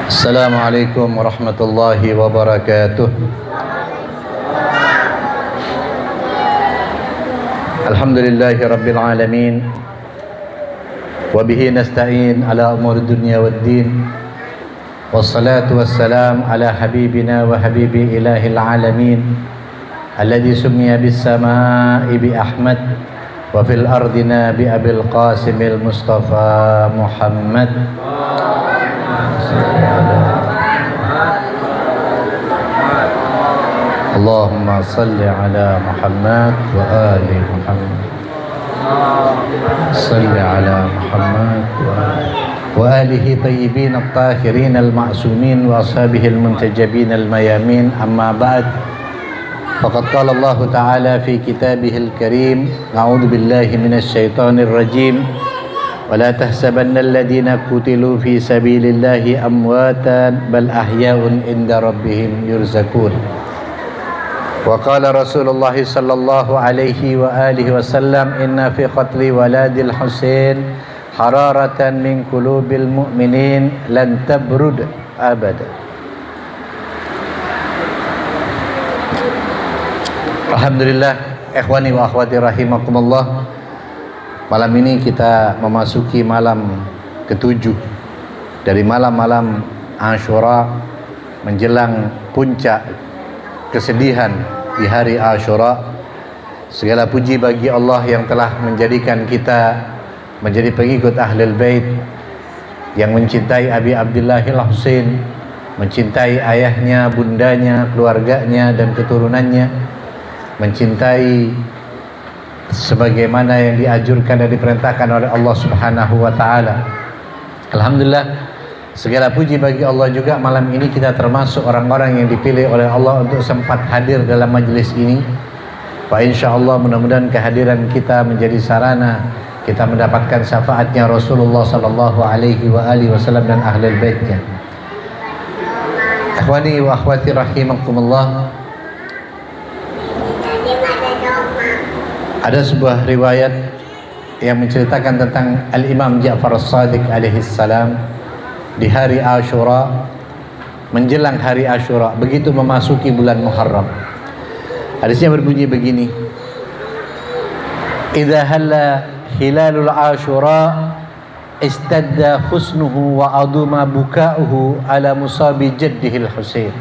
Assalamualaikum warahmatullahi wabarakatuh. Alhamdulillahi rabbil alamin. Wabihi nasta'in ala umur dunya waddin. Wassalatu wassalam ala habibina wa habibi ilahil alamin, alladhi summiya bis sama'i bi Ahmad wa fil ardina bi Abil Qasimil Mustafa Muhammad. Allahumma salli ala Muhammad wa ali Muhammad. Salli ala Muhammad wa alihi tayyibin at-tahirin al-ma'sumin wa ashabihi al-muntajabin al-mayamin. Amma ba'd. Faqad qala Allah Ta'ala fi kitabihil karim, a'udzu billahi minasy syaithanir rajim. ولا تحسبن الذين قتلوا في سبيل الله أمواتا بل أحياء عند ربهم يرزقون. وقال رسول الله صلى الله عليه وآله وسلم إن في قتل ولاد الحسين حرارة من قلوب المؤمنين لن تبرد أبدا. Alhamdulillah, ikhwani wa akhwati rahimakumullah. Malam ini kita memasuki malam ketujuh dari malam-malam Ashura, menjelang puncak kesedihan di hari Ashura. Segala puji bagi Allah yang telah menjadikan kita menjadi pengikut Ahlul Bait, yang mencintai Abi Abdillahil Husain, mencintai ayahnya, bundanya, keluarganya dan keturunannya, mencintai sebagaimana yang dianjurkan dan diperintahkan oleh Allah Subhanahu wa taala. Alhamdulillah, segala puji bagi Allah juga malam ini kita termasuk orang-orang yang dipilih oleh Allah untuk sempat hadir dalam majlis ini. Wa insyaallah mudah-mudahan kehadiran kita menjadi sarana kita mendapatkan syafaatnya Rasulullah sallallahu alaihi wa alihi wasallam dan ahlul baitnya. Ikhwani wa akhwati rahimakumullah. Ada sebuah riwayat yang menceritakan tentang Al-Imam Ja'far As-Shadiq alaihi salam di hari Ashura, menjelang hari Ashura, begitu memasuki bulan Muharram. Hadisnya berbunyi begini: idza halla hilalul Ashura istadda husnuhu wa aduma buka'uhu ala musabi jaddihil Husain.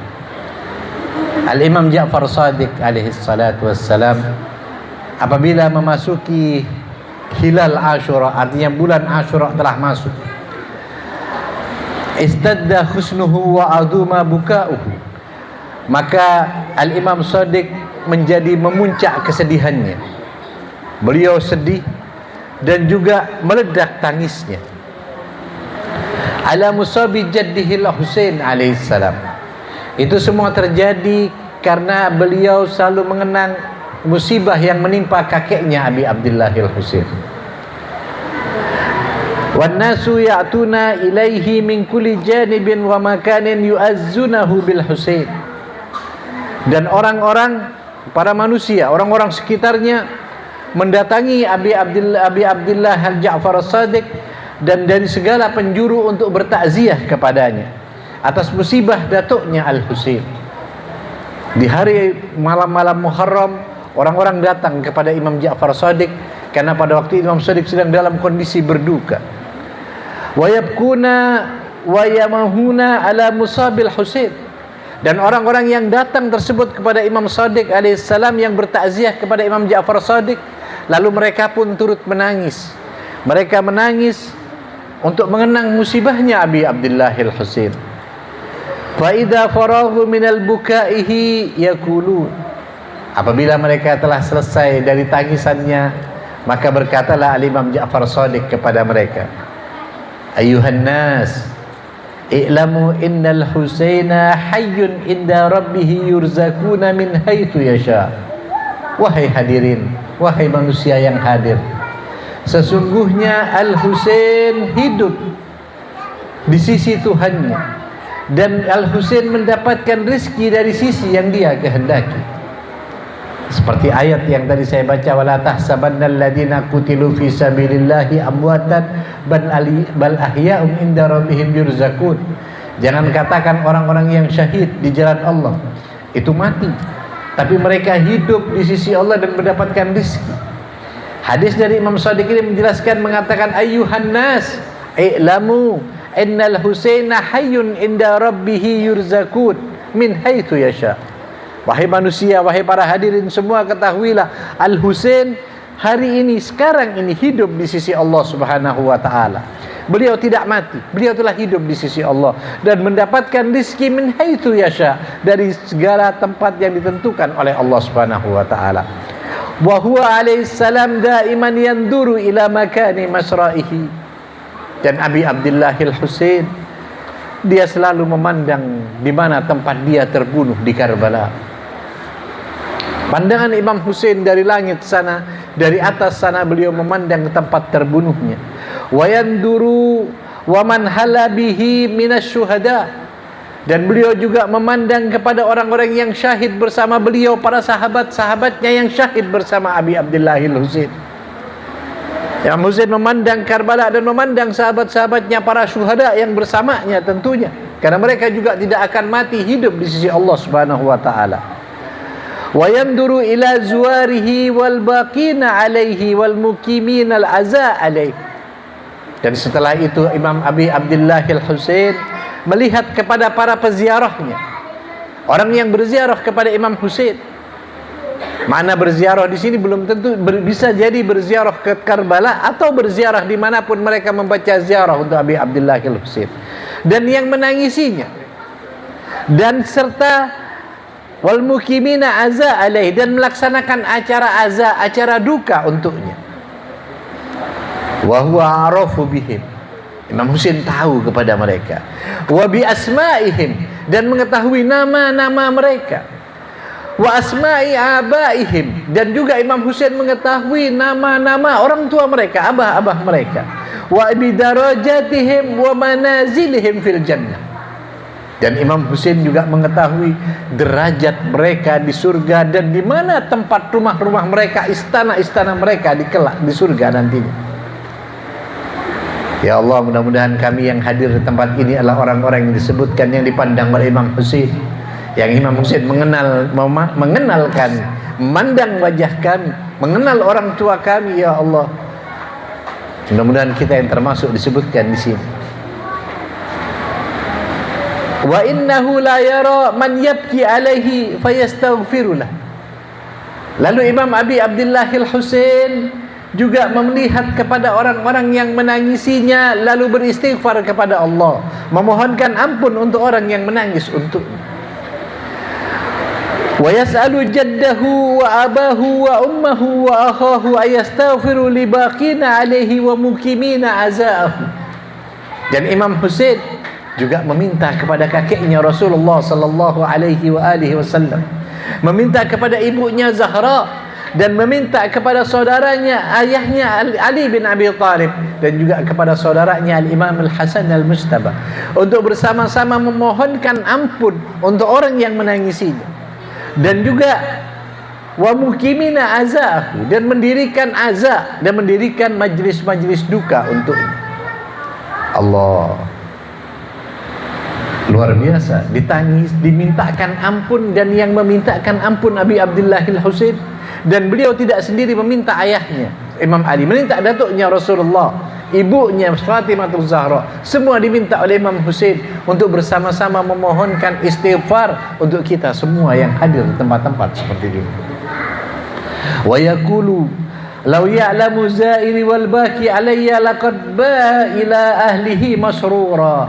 Al-Imam Ja'far As-Shadiq alaihi salatu wassalam, apabila memasuki hilal Ashura, artinya bulan Ashura telah masuk, istadda husnuhu wa aduma buka'uhu, maka Al-Imam Shadiq menjadi memuncak kesedihannya. Beliau sedih dan juga meledak tangisnya. Ala musabi jaddihil Husain alaihissalam. Itu semua terjadi karena beliau selalu mengenang musibah yang menimpa kakeknya Abi Abdillahil Husain. Wan nasu ya'tuna ilaihi min kulli janibin wa makanin yu'azzunahu bil Husain. Dan orang-orang, para manusia, orang-orang sekitarnya mendatangi Abi Abdillah Al-Ja'far As-Shadiq dan dari segala penjuru untuk bertakziah kepadanya atas musibah datuknya Al-Husain. Di hari malam-malam Muharram, orang-orang datang kepada Imam Ja'far Shadiq karena pada waktu Imam Shadiq sedang dalam kondisi berduka. Wa yabkuna wa yamahuna ala musabil Husain. Dan orang-orang yang datang tersebut kepada Imam Shadiq alaihissalam yang bertakziah kepada Imam Ja'far Shadiq, lalu mereka pun turut menangis. Mereka menangis untuk mengenang musibahnya Abi Abdillahil Husain. Fa idza faraghu minal bukaihi yaqulun. Apabila mereka telah selesai dari tangisannya, maka berkatalah Al-Imam Ja'far Shadiq kepada mereka, ayuhan nas, i'lamu innal Husaina hayyun inda rabbih yurzakuna min haitsu yasha. Wahai hadirin, wahai manusia yang hadir, sesungguhnya Al-Husain hidup di sisi Tuhannya, dan Al-Husain mendapatkan rezeki dari sisi yang dia kehendaki. Seperti ayat yang tadi saya baca, wala tahsabannal ladzina qutilu fi sabilillahi amwatan bal ahya'um inda rabbihim yurzaqun. Jangan katakan orang-orang yang syahid di jalan Allah itu mati, tapi mereka hidup di sisi Allah dan mendapatkan rezeki. Hadis dari Imam Shadiq ini menjelaskan, mengatakan, ayyuhan nas i'lamu innal Husaina hayyun inda rabbih yurzakun min haitsu yasha. Wahai manusia, wahai para hadirin semua, ketahuilah Al-Husain hari ini, sekarang ini hidup di sisi Allah Subhanahu wa taala. Beliau tidak mati, beliau telah hidup di sisi Allah dan mendapatkan rizki min haitsu yasha, dari segala tempat yang ditentukan oleh Allah Subhanahu wa taala. Wa huwa alaihi salam daiman yanduru ila makani masra'ihi. Dan Abi Abdullah Al-Husain, dia selalu memandang di mana tempat dia terbunuh di Karbala. Pandangan Imam Husain dari langit sana, dari atas sana, beliau memandang tempat terbunuhnya. Wa yanduru wa man hala bihi minasyuhada, dan beliau juga memandang kepada orang-orang yang syahid bersama beliau, para sahabat-sahabatnya yang syahid bersama Abi Abdullah Al-Husain. Imam Husain memandang Karbala dan memandang sahabat-sahabatnya, para syuhada yang bersamanya tentunya, karena mereka juga tidak akan mati, hidup di sisi Allah Subhanahu wa taala. Wa yanduru ila zuwarihi wal baqina alaihi wal muqimin al aza alaihi. Dan setelah itu Imam Abi Abdullah Al-Husain melihat kepada para peziarahnya, orang yang berziarah kepada Imam Husain. Mana berziarah di sini belum tentu, bisa jadi berziarah ke Karbala atau berziarah dimanapun mereka membaca ziarah untuk Abi Abdullah Al-Husain, dan yang menangisinya, dan serta wal mukimina aza alaih, dan melaksanakan acara aza, acara duka untuknya. Wa huwa arafu bihim, Imam Husain tahu kepada mereka. Wa bi asma'ihim, dan mengetahui nama-nama mereka. Wa asma'i abaihim, dan juga Imam Husain mengetahui nama-nama orang tua mereka, abah-abah mereka. Wa bi darajatihim wa manazilihim fil jannah, dan Imam Husain juga mengetahui derajat mereka di surga, dan di mana tempat rumah-rumah mereka, istana-istana mereka di kelak di surga nantinya. Ya Allah, mudah-mudahan kami yang hadir di tempat ini adalah orang-orang yang disebutkan, yang dipandang oleh Imam Husain, yang Imam Husain mengenalkan, memandang wajah kami, mengenal orang tua kami. Ya Allah, mudah-mudahan kita yang termasuk disebutkan di sini. Wa innahu la yara man yabki alaihi fayastaghfirulah. Lalu Imam Abi Abdullah Al-Husain juga melihat kepada orang-orang yang menangisinya, lalu beristighfar kepada Allah, memohonkan ampun untuk orang yang menangis untuknya. Wa yas'alu jaddahu wa abahu wa ummahu wa akhahu ayastaghfiru li baqina alaihi wa mukimina azaahu. Dan Imam Husain juga meminta kepada kakeknya Rasulullah sallallahu alaihi wasallam, meminta kepada ibunya Zahra, dan meminta kepada saudaranya, ayahnya Ali bin Abi Thalib, dan juga kepada saudaranya Al-Imam Al-Hasan Al-Mujtaba, untuk bersama-sama memohonkan ampun untuk orang yang menangisinya, dan juga wa mukimina azahu, dan mendirikan azza, dan mendirikan majlis-majlis duka untuknya. Allah, luar biasa, ditangis, dimintakan ampun, dan yang memintakan ampun Abi Abdullah Al-Husain, dan beliau tidak sendiri meminta ayahnya Imam Ali, meminta datuknya Rasulullah, ibunya Fatimah Zahra, semua diminta oleh Imam Husain untuk bersama-sama memohonkan istighfar untuk kita semua yang hadir di tempat-tempat seperti ini. Wa yaqulu law ya'lamu za'iri wal baki alayya laqad ba'a ila ahlihi masrura.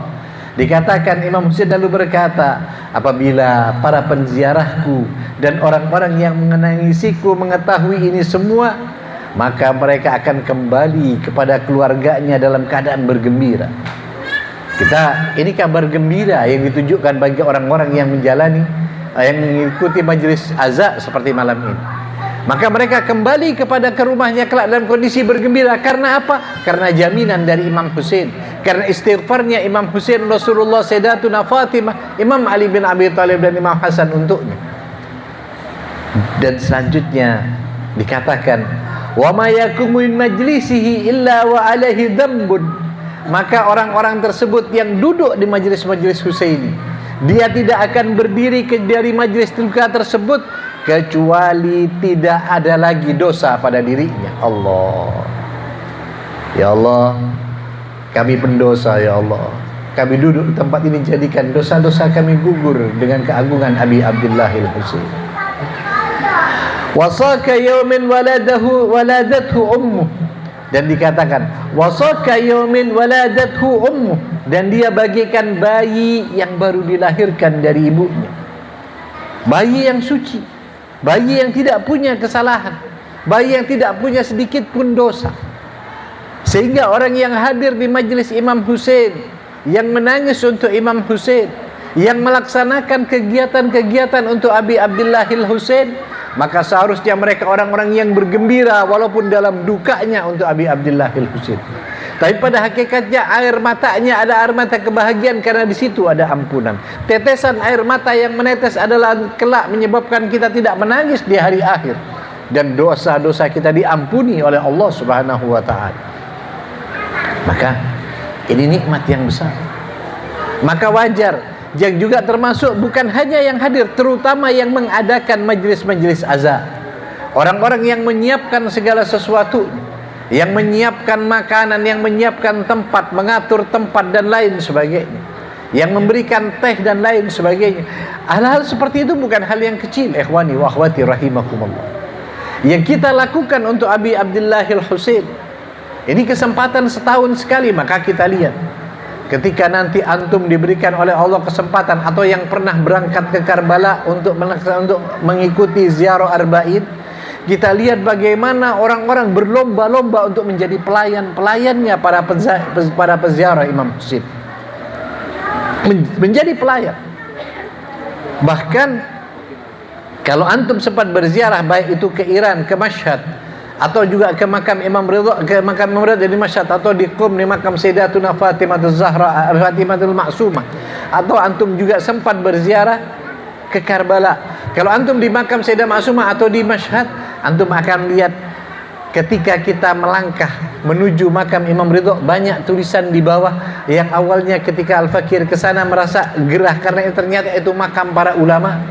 Dikatakan Imam Husain lalu berkata, apabila para penziarahku dan orang-orang yang menangisiku mengetahui ini semua, maka mereka akan kembali kepada keluarganya dalam keadaan bergembira. Ini kabar gembira yang ditujukan bagi orang-orang yang menjalani, yang mengikuti majlis azza seperti malam ini. Maka mereka kembali ke rumahnya kelak dalam kondisi bergembira. Karena apa? Karena jaminan dari Imam Husain, karena istighfarnya Imam Husain, Rasulullah, Sayyidatuna Fatimah, Imam Ali bin Abi Thalib, dan Imam Hasan untuknya. Dan selanjutnya dikatakan, wa ma yakumu min majlisihi illa wa alaihi dhanbun maka orang-orang tersebut yang duduk di majlis-majlis Husaini, dia tidak akan berdiri dari majlis duka tersebut kecuali tidak ada lagi dosa pada dirinya. Allah, ya Allah, kami pendosa ya Allah, kami duduk di tempat ini, jadikan dosa-dosa kami gugur dengan keagungan Abi Abdillahil Husain. Wasaka yawmin waladathu ummuh, dan dikatakan wasaka yawmin waladathu ummuh, dan dia bagikan bayi yang baru dilahirkan dari ibunya, bayi yang suci, bayi yang tidak punya kesalahan, bayi yang tidak punya sedikit pun dosa. Sehingga orang yang hadir di majlis Imam Husain, yang menangis untuk Imam Husain, yang melaksanakan kegiatan-kegiatan untuk Abi Abdillahil Husain, maka seharusnya mereka orang-orang yang bergembira walaupun dalam dukanya untuk Abi Abdillahil Husain. Tapi pada hakikatnya air matanya ada air mata kebahagiaan, karena di situ ada ampunan. Tetesan air mata yang menetes adalah kelak menyebabkan kita tidak menangis di hari akhir, dan dosa-dosa kita diampuni oleh Allah Subhanahu wa taala. Maka ini nikmat yang besar. Maka wajar, yang juga termasuk bukan hanya yang hadir, terutama yang mengadakan majlis-majlis azan, orang-orang yang menyiapkan segala sesuatu, yang menyiapkan makanan, yang menyiapkan tempat, mengatur tempat dan lain sebagainya, yang memberikan teh dan lain sebagainya. Hal-hal seperti itu bukan hal yang kecil, ikhwani wa akhwati rahimakumullah, yang kita lakukan untuk Abi Abdillahil Husain. Ini kesempatan setahun sekali. Maka kita lihat, ketika nanti antum diberikan oleh Allah kesempatan, atau yang pernah berangkat ke Karbala untuk mengikuti ziarah Arba'in, kita lihat bagaimana orang-orang berlomba-lomba untuk menjadi pelayan-pelayannya para peziarah Imam Husain, menjadi pelayan. Bahkan kalau antum sempat berziarah, baik itu ke Iran, ke Mashhad, atau juga ke makam Imam Ridha, ke makam Imam Ridha di Mashhad, atau di Qum di makam Sayyidatuna Fatimatul Zahra, Fatimatul Ma'sumah, atau antum juga sempat berziarah ke Karbala. Kalau antum di makam Sayyidah Ma'sumah atau di Mashhad, antum akan lihat ketika kita melangkah menuju makam Imam Ridha, banyak tulisan di bawah yang awalnya ketika Al-Fakir ke sana merasa gerah karena ternyata itu makam para ulama.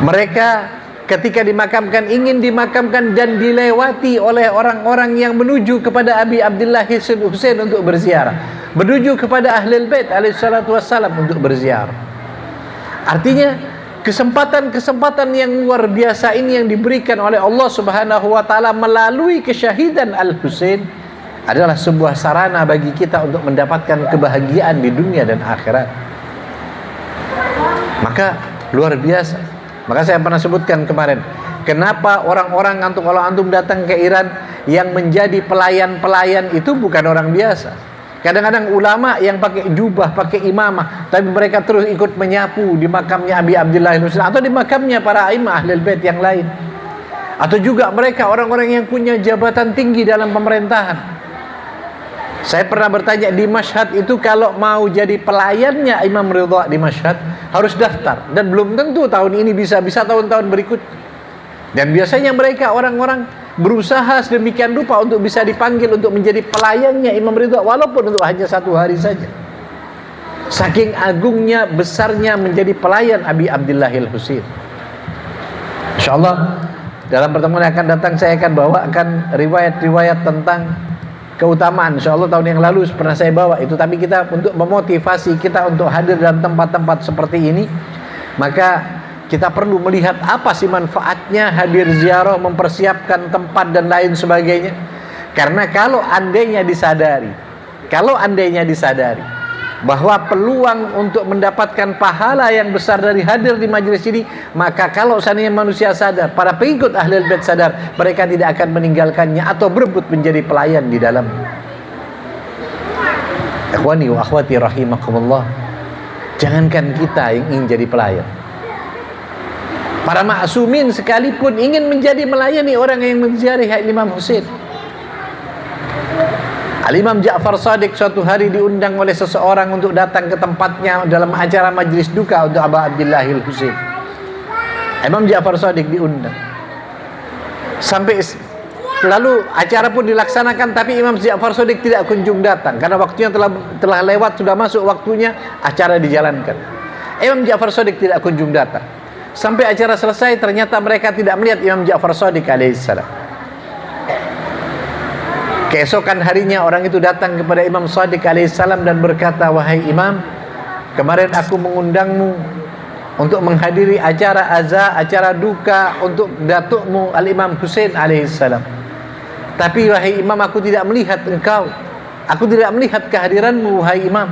Mereka ketika dimakamkan, ingin dimakamkan dan dilewati oleh orang-orang yang menuju kepada Abi Abdillahil Husain untuk berziarah, menuju kepada Ahlul Bait alaihissalatu wassalam untuk berziarah. Artinya kesempatan-kesempatan yang luar biasa ini yang diberikan oleh Allah Subhanahu wa taala melalui kesyahidan Al-Husain adalah sebuah sarana bagi kita untuk mendapatkan kebahagiaan di dunia dan akhirat. Maka luar biasa. Maka saya pernah sebutkan kemarin, kenapa orang-orang kalau antum datang ke Iran, yang menjadi pelayan-pelayan itu bukan orang biasa. Kadang-kadang ulama yang pakai jubah, pakai imamah, tapi mereka terus ikut menyapu di makamnya Abi Abdillahil Husain, atau di makamnya para a'immah Ahlul Bait yang lain. Atau juga mereka orang-orang yang punya jabatan tinggi dalam pemerintahan. Saya pernah bertanya, di Mashhad itu kalau mau jadi pelayannya Imam Ridha di Mashhad harus daftar, dan belum tentu tahun ini bisa tahun-tahun berikut. Dan biasanya mereka orang-orang berusaha sedemikian rupa untuk bisa dipanggil untuk menjadi pelayannya Imam Ridha, walaupun untuk hanya 1 hari saja. Saking agungnya, besarnya menjadi pelayan Abi Abdillahil Husain. InsyaAllah dalam pertemuan yang akan datang saya akan bawakan riwayat-riwayat tentang keutamaan. InsyaAllah tahun yang lalu pernah saya bawa itu, tapi kita untuk memotivasi kita untuk hadir dalam tempat-tempat seperti ini, maka kita perlu melihat apa sih manfaatnya hadir ziarah, mempersiapkan tempat dan lain sebagainya. Karena kalau andainya disadari bahwa peluang untuk mendapatkan pahala yang besar dari hadir di majelis ini, maka kalau seandainya manusia sadar, para pengikut Ahlul Bait sadar, mereka tidak akan meninggalkannya atau berebut menjadi pelayan di dalam. Ikhwani wa akhwati rahimakumullah, jangankan kita yang ingin jadi pelayan, para ma'sumin sekalipun ingin menjadi melayani orang yang menziarahi Imam Husain. Al-Imam Ja'far Shadiq suatu hari diundang oleh seseorang untuk datang ke tempatnya dalam acara majlis duka untuk Abu Abdillahil Husain. Imam Ja'far Shadiq diundang. Sampai Lalu acara pun dilaksanakan, tapi Imam Ja'far Shadiq tidak kunjung datang karena waktunya telah lewat, sudah masuk waktunya acara dijalankan. Imam Ja'far Shadiq tidak kunjung datang. Sampai acara selesai, ternyata mereka tidak melihat Imam Ja'far Shadiq alaihissalam. Keesokan harinya orang itu datang kepada Imam Shadiq alaihissalam dan berkata, "Wahai Imam, kemarin aku mengundangmu untuk menghadiri acara azza, acara duka untuk datukmu Al-Imam Husain alaihissalam. Tapi wahai Imam, aku tidak melihat engkau. Aku tidak melihat kehadiranmu wahai Imam."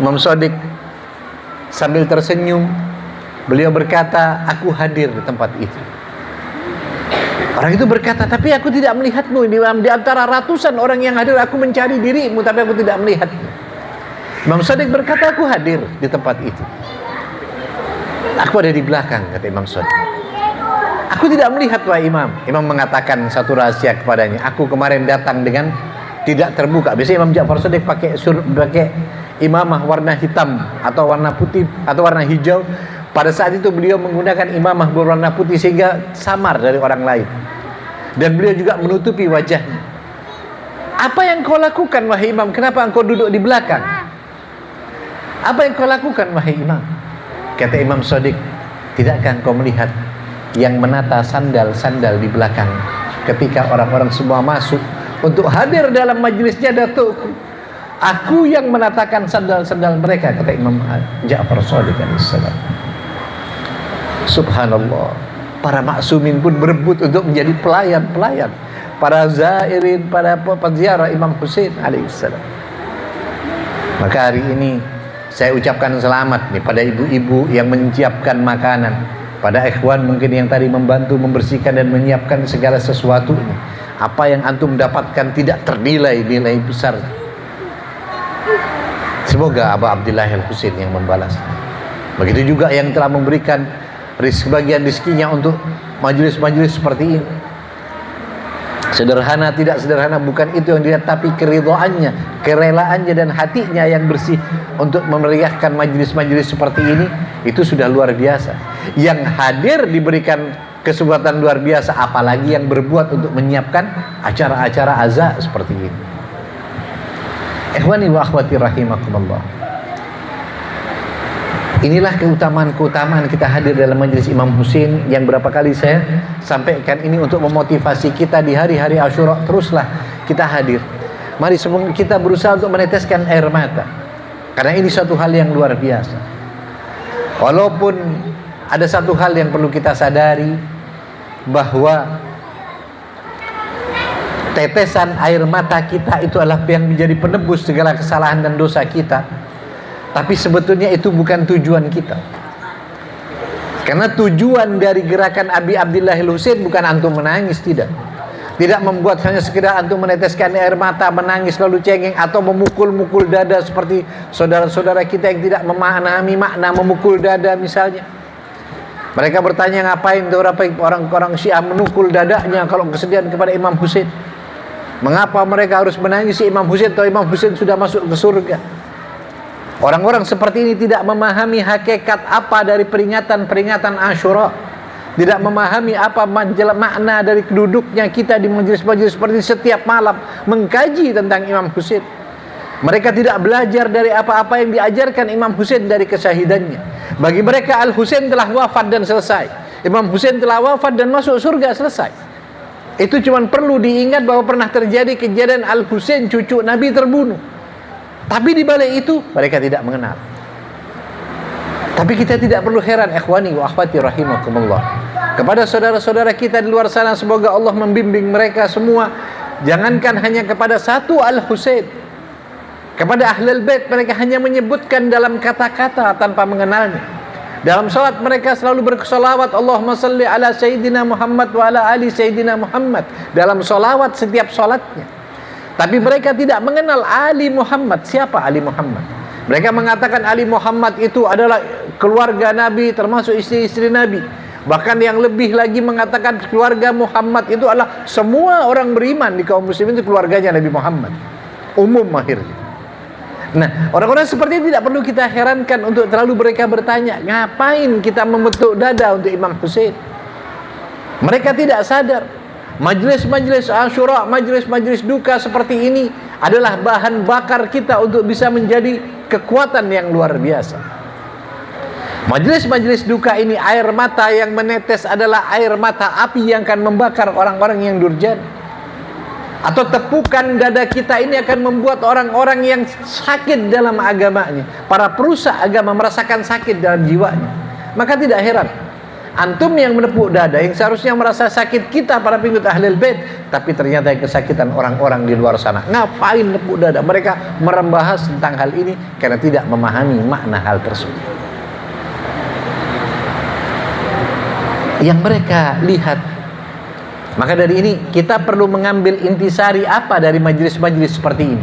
Imam Shadiq sambil tersenyum, beliau berkata, "Aku hadir di tempat itu." Orang itu berkata, "Tapi aku tidak melihatmu Imam. Di antara ratusan orang yang hadir, aku mencari dirimu, tapi aku tidak melihatmu." Imam Shadiq berkata, "Aku hadir di tempat itu. Aku ada di belakang," kata Imam Shadiq. "Aku tidak melihat wahai Imam." Imam mengatakan satu rahasia kepadanya, "Aku kemarin datang dengan tidak terbuka." Biasanya Imam Ja'far Shadiq pakai imamah warna hitam atau warna putih atau warna hijau. Pada saat itu beliau menggunakan imamah berwarna putih sehingga samar dari orang lain. Dan beliau juga menutupi wajahnya. "Apa yang kau lakukan wahai Imam? Kenapa engkau duduk di belakang? Apa yang kau lakukan wahai Imam?" Kata Imam Shadiq, "Tidakkah engkau melihat yang menata sandal-sandal di belakang ketika orang-orang semua masuk untuk hadir dalam majlisnya datukku? Aku yang menatakan sandal-sandal mereka," kata Imam Ja'far Shadiq alaihissalam. Subhanallah, para maksumin pun berebut untuk menjadi pelayan-pelayan, para zairin, para penziarah Imam Husain alaihissalam. Maka hari ini saya ucapkan selamat nih pada ibu-ibu yang menyiapkan makanan, pada ikhwan mungkin yang tadi membantu membersihkan dan menyiapkan segala sesuatu ini. Apa yang antum dapatkan tidak ternilai nilai besar. Semoga Aba Abdillah Al-Husain yang membalas. Begitu juga yang telah memberikan sebagian rizkinya untuk majelis-majelis seperti ini. Sederhana tidak sederhana bukan itu yang dilihat, tapi keridhaannya, kerelaannya dan hatinya yang bersih untuk memeriahkan majelis-majelis seperti ini, itu sudah luar biasa. Yang hadir diberikan kesempatan luar biasa, apalagi yang berbuat untuk menyiapkan acara-acara azza seperti ini. Ikhwani wa akhwati rahimakumullah. Inilah keutamaan-keutamaan kita hadir dalam majelis Imam Husain yang berapa kali saya sampaikan ini untuk memotivasi kita di hari-hari Asyura. Teruslah kita hadir. Mari kita berusaha untuk meneteskan air mata, karena ini satu hal yang luar biasa. Walaupun ada satu hal yang perlu kita sadari, bahwa tetesan air mata kita itu adalah yang menjadi penebus segala kesalahan dan dosa kita. Tapi sebetulnya itu bukan tujuan kita. Karena tujuan dari gerakan Abi Abdillah Al-Husain bukan antum menangis, tidak. Tidak membuat hanya sekedar antum meneteskan air mata, menangis lalu cengeng, atau memukul-mukul dada seperti saudara-saudara kita yang tidak memahami makna memukul dada misalnya. Mereka bertanya, ngapain orang-orang Syiah menukul dadanya kalau kesedihan kepada Imam Husain? Mengapa mereka harus menangis Imam Husain atau Imam Husain sudah masuk ke surga? Orang-orang seperti ini tidak memahami hakikat apa dari peringatan-peringatan Asyura, tidak memahami apa makna dari keduduknya kita di majelis-majelis seperti setiap malam mengkaji tentang Imam Husain. Mereka tidak belajar dari apa-apa yang diajarkan Imam Husain dari kesyahidannya. Bagi mereka Al-Husain telah wafat dan selesai. Imam Husain telah wafat dan masuk surga, selesai. Itu cuma perlu diingat bahwa pernah terjadi kejadian Al-Husain cucu Nabi terbunuh. Tapi di balik itu mereka tidak mengenal. Tapi kita tidak perlu heran, ikhwani wa akhwati rahimakumullah, kepada saudara-saudara kita di luar sana. Semoga Allah membimbing mereka semua. Jangankan hanya kepada satu Al-Husain, kepada Ahlul Bait mereka hanya menyebutkan dalam kata-kata tanpa mengenalnya. Dalam salat mereka selalu berselawat, Allahumma salli ala Sayyidina Muhammad wa ala ali Sayyidina Muhammad, dalam salawat setiap salatnya. Tapi mereka tidak mengenal Ali Muhammad. Siapa Ali Muhammad? Mereka mengatakan Ali Muhammad itu adalah keluarga Nabi, termasuk istri-istri Nabi. Bahkan yang lebih lagi mengatakan keluarga Muhammad itu adalah semua orang beriman di kaum muslimin, itu keluarganya Nabi Muhammad. Umum akhirnya. Nah, orang-orang seperti ini tidak perlu kita herankan untuk terlalu mereka bertanya, ngapain kita membentuk dada untuk Imam Husain? Mereka tidak sadar Majlis-majlis Asyura, majlis-majlis duka seperti ini adalah bahan bakar kita untuk bisa menjadi kekuatan yang luar biasa. Majlis-majlis duka ini, air mata yang menetes adalah air mata api yang akan membakar orang-orang yang durjana. Atau tepukan dada kita ini akan membuat orang-orang yang sakit dalam agamanya, para perusak agama, merasakan sakit dalam jiwanya. Maka tidak heran antum yang menepuk dada, yang seharusnya merasa sakit kita para pengikut Ahlul Bait, tapi ternyata yang kesakitan orang-orang di luar sana. Ngapain nepuk dada? Mereka membahas tentang hal ini karena tidak memahami makna hal tersebut. Yang mereka lihat. Maka dari ini kita perlu mengambil intisari apa dari majlis-majlis seperti ini.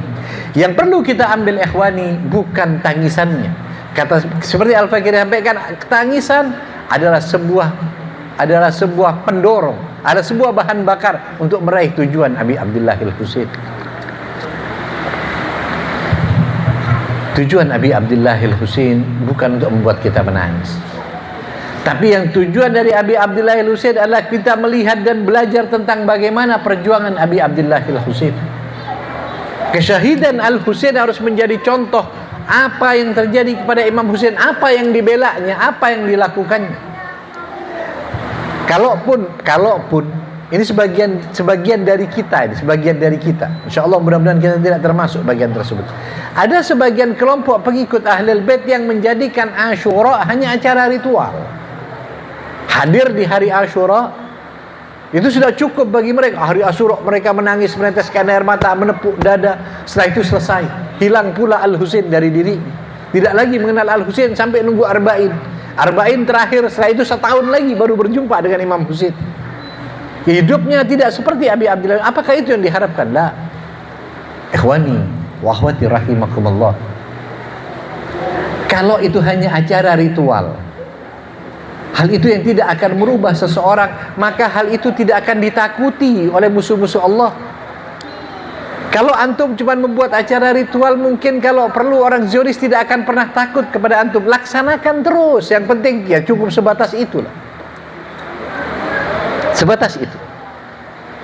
Yang perlu kita ambil ikhwani bukan tangisannya. Kata seperti Al-Fakir sampaikan, tangisan adalah sebuah pendorong, ada sebuah bahan bakar untuk meraih tujuan Abi Abdullah Al-Husain. Tujuan Abi Abdullah Al-Husain bukan untuk membuat kita menangis. Tapi yang tujuan dari Abi Abdullah Al-Husain adalah kita melihat dan belajar tentang bagaimana perjuangan Abi Abdullah Al-Husain. Kesyahidan Al-Husain harus menjadi contoh apa yang terjadi kepada Imam Husain, apa yang dibelanya, apa yang dilakukannya. Kalaupun ini sebagian dari kita, Insya Allah mudah-mudahan kita tidak termasuk bagian tersebut. Ada sebagian kelompok pengikut Ahlul Bait yang menjadikan Asyura hanya acara ritual. Hadir di hari Asyura itu sudah cukup bagi mereka. Hari Asyura mereka menangis, meneteskan air mata, menepuk dada. Setelah itu selesai, hilang pula Al-Husain dari diri. Tidak lagi mengenal Al-Husain sampai nunggu Arba'in terakhir. Setelah itu setahun lagi baru berjumpa dengan Imam Husain. Hidupnya tidak seperti Abi Abdullah. Apakah itu yang diharapkan? La. Ikhwani wa akhwati rahimakumullah. Kalau itu hanya acara ritual, hal itu yang tidak akan merubah seseorang, maka hal itu tidak akan ditakuti oleh musuh-musuh Allah. Kalau antum cuma membuat acara ritual, mungkin kalau perlu orang Zionis tidak akan pernah takut kepada antum. Laksanakan terus, yang penting ya cukup sebatas itulah. Sebatas itu.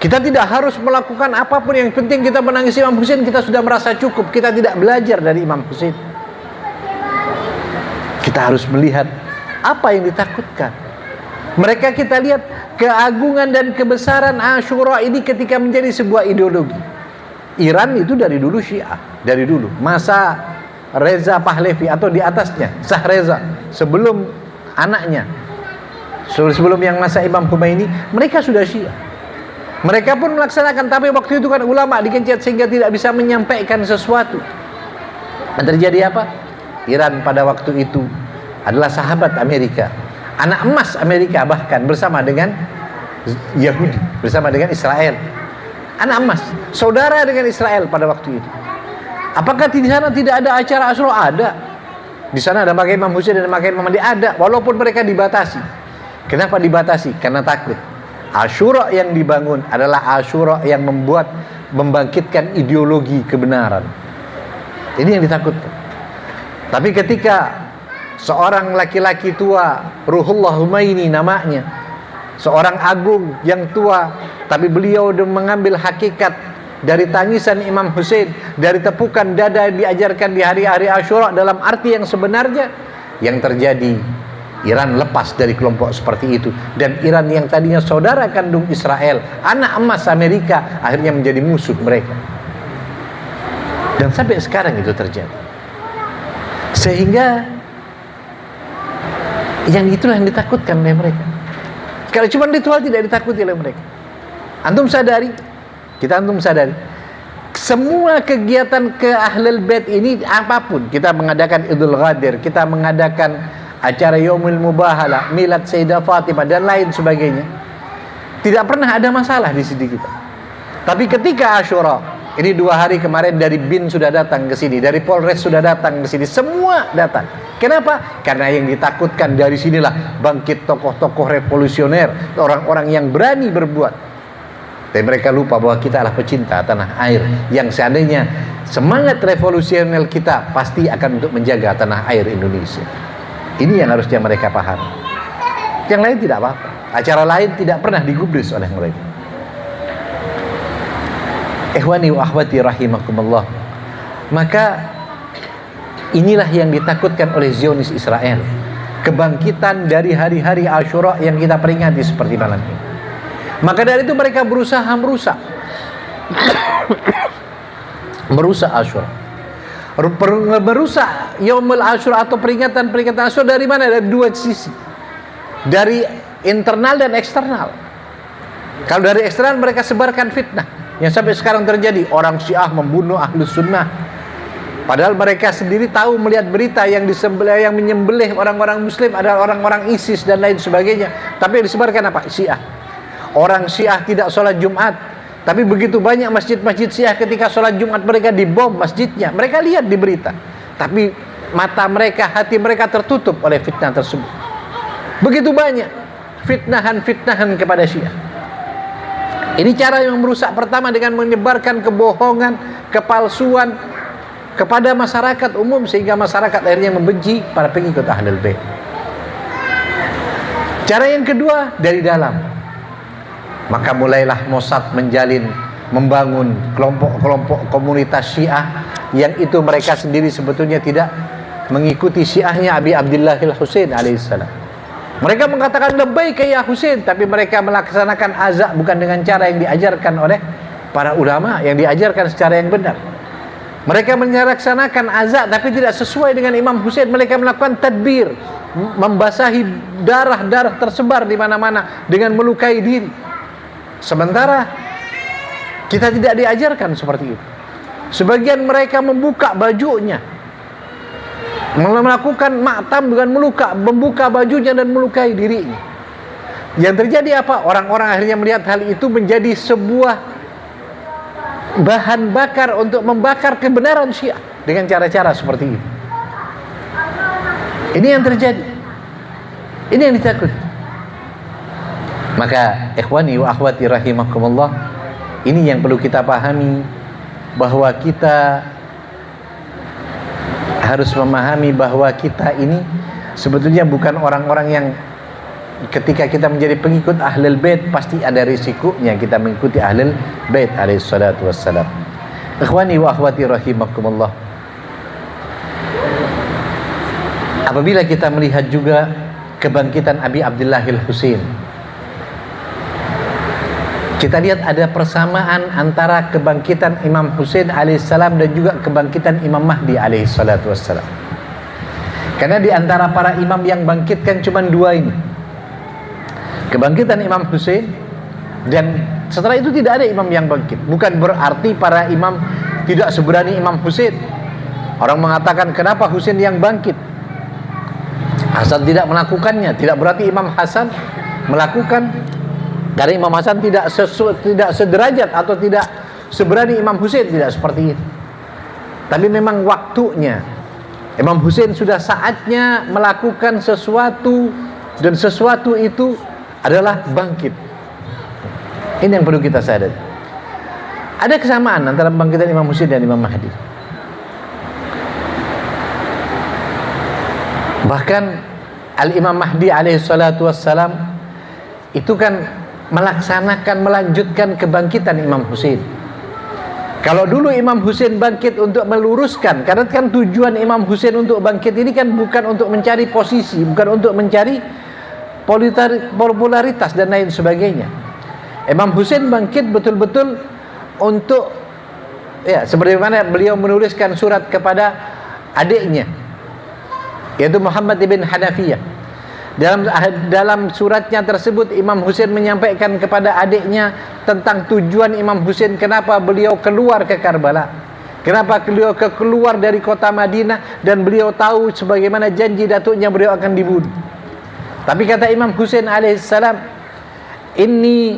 Kita tidak harus melakukan apapun, yang penting kita menangis Imam Husain, kita sudah merasa cukup. Kita tidak belajar dari Imam Husain. Kita harus melihat apa yang ditakutkan. Mereka kita lihat keagungan dan kebesaran Asyura ini ketika menjadi sebuah ideologi. Iran itu dari dulu Syiah, dari dulu masa Reza Pahlavi atau di atasnya Shah Reza, sebelum anaknya, sebelum yang masa Imam Khomeini, mereka sudah Syiah. Mereka pun melaksanakan, tapi waktu itu kan ulama dikencet sehingga tidak bisa menyampaikan sesuatu. Dan terjadi apa? Iran pada waktu itu adalah sahabat Amerika, anak emas Amerika, bahkan bersama dengan Yahudi, bersama dengan Israel. Anak emas, saudara dengan Israel pada waktu itu. Apakah di sana tidak ada acara Asyura? Ada. Di sana ada pakai Imam Husain dan pakai Imam Mahdi, ada, walaupun mereka dibatasi. Kenapa dibatasi? Karena takut. Asyura yang dibangun adalah Asyura yang membangkitkan ideologi kebenaran. Ini yang ditakutkan. Tapi ketika seorang laki-laki tua, Ruhullah Khomeini namanya, seorang agung yang tua, tapi beliau mengambil hakikat dari tangisan Imam Husain, dari tepukan dada yang diajarkan di hari-hari Asyura dalam arti yang sebenarnya, yang terjadi Iran lepas dari kelompok seperti itu, dan Iran yang tadinya saudara kandung Israel, anak emas Amerika, akhirnya menjadi musuh mereka. Dan sampai sekarang itu terjadi. Sehingga yang itulah yang ditakutkan oleh mereka. Kalau cuma ritual tidak ditakuti oleh mereka. Antum sadari, semua kegiatan ke Ahlul Bait ini, apapun, kita mengadakan Idul Ghadir, kita mengadakan acara Yaumul Mubahalah, Milad Sayyidah Fatimah dan lain sebagainya, tidak pernah ada masalah di sini kita. Tapi ketika Asyura, ini 2 hari kemarin dari BIN sudah datang ke sini, dari Polres sudah datang ke sini, semua datang. Kenapa? Karena yang ditakutkan dari sinilah bangkit tokoh-tokoh revolusioner, orang-orang yang berani berbuat. Dan mereka lupa bahwa kita adalah pecinta tanah air, yang seandainya semangat revolusioner kita pasti akan untuk menjaga tanah air Indonesia. Ini yang harusnya mereka pahami. Yang lain tidak apa-apa. Acara lain tidak pernah digubris oleh mereka. Ikhwani wa akhwati rahimakumullah, maka inilah yang ditakutkan oleh Zionis Israel, kebangkitan dari hari-hari Asyura yang kita peringati seperti malam ini. Maka dari itu mereka berusaha merusak Asyura, merusak Yaumul Asyura atau peringatan Asyura. Dari mana? Dari dua sisi, dari internal dan eksternal. Kalau dari eksternal, mereka sebarkan fitnah yang sampai sekarang terjadi. Orang Syiah membunuh Ahlus Sunnah, padahal mereka sendiri tahu melihat berita yang menyembelih orang-orang Muslim adalah orang-orang ISIS dan lain sebagainya. Tapi yang disebarkan apa? Syiah. Orang Syiah tidak sholat Jumat, tapi begitu banyak masjid-masjid Syiah ketika sholat Jumat mereka dibom masjidnya. Mereka lihat di berita, tapi mata mereka, hati mereka tertutup oleh fitnah tersebut. Begitu banyak fitnahan kepada Syiah. Ini cara yang merusak pertama, dengan menyebarkan kebohongan, kepalsuan kepada masyarakat umum, sehingga masyarakat akhirnya membenci para pengikut Ahlul Bait. Cara yang kedua, dari dalam. Maka mulailah Mossad membangun kelompok-kelompok komunitas Syiah, yang itu mereka sendiri sebetulnya tidak mengikuti Syiahnya Abi Abdullah al-Husain alaihissalam. Mereka mengatakan labbaik ya Husain, tapi mereka melaksanakan azab bukan dengan cara yang diajarkan oleh para ulama, yang diajarkan secara yang benar. Mereka melaksanakan azab tapi tidak sesuai dengan Imam Husain. Mereka melakukan tadbir, membasahi darah-darah tersebar di mana-mana dengan melukai diri. Sementara kita tidak diajarkan seperti itu. Sebagian mereka membuka bajunya, melakukan maktam dengan membuka bajunya dan melukai dirinya. Yang terjadi apa? Orang-orang akhirnya melihat hal itu menjadi sebuah bahan bakar untuk membakar kebenaran Syiah dengan cara-cara seperti ini. Ini yang terjadi. Ini yang ditakut. Maka ikhwani wa akhwati rahimakumullah, ini yang perlu kita pahami, bahwa kita harus memahami bahwa kita ini sebetulnya bukan orang-orang yang ketika kita menjadi pengikut Ahlul Bait pasti ada risikonya kita mengikuti Ahlul Bait alaihi salatu wassalam. Ikhwani wa akhwati rahimakumullah, apabila kita melihat juga kebangkitan Abi Abdullah al-Husain, kita lihat ada persamaan antara kebangkitan Imam Husain alaihissalam dan juga kebangkitan Imam Mahdi alaihissalatu wassalam. Karena di antara para imam yang bangkitkan cuma dua ini, kebangkitan Imam Husain, dan setelah itu tidak ada imam yang bangkit. Bukan berarti para imam tidak seberani Imam Husain. Orang mengatakan kenapa Husain yang bangkit, Hasan tidak melakukannya. Tidak berarti Imam Hasan melakukan, karena Imam Hasan tidak sederajat atau tidak seberani Imam Husain, tidak seperti itu. Tapi memang waktunya Imam Husain sudah saatnya melakukan sesuatu, dan sesuatu itu adalah bangkit. Ini yang perlu kita sadari. Ada kesamaan antara bangkitan Imam Husain dan Imam Mahdi. Bahkan Al-Imam Mahdi alaihi salatu wassalam itu kan melanjutkan kebangkitan Imam Husain. Kalau dulu Imam Husain bangkit untuk meluruskan, karena kan tujuan Imam Husain untuk bangkit ini kan bukan untuk mencari posisi, bukan untuk mencari popularitas dan lain sebagainya. Imam Husain bangkit betul-betul untuk, ya, sebagaimana beliau menuliskan surat kepada adiknya, yaitu Muhammad ibn Hanafiyah. Dalam suratnya tersebut Imam Husain menyampaikan kepada adiknya tentang tujuan Imam Husain, kenapa beliau keluar ke Karbala, kenapa beliau keluar dari kota Madinah, dan beliau tahu sebagaimana janji datuknya beliau akan dibunuh. Tapi kata Imam Husain alaihissalam, inni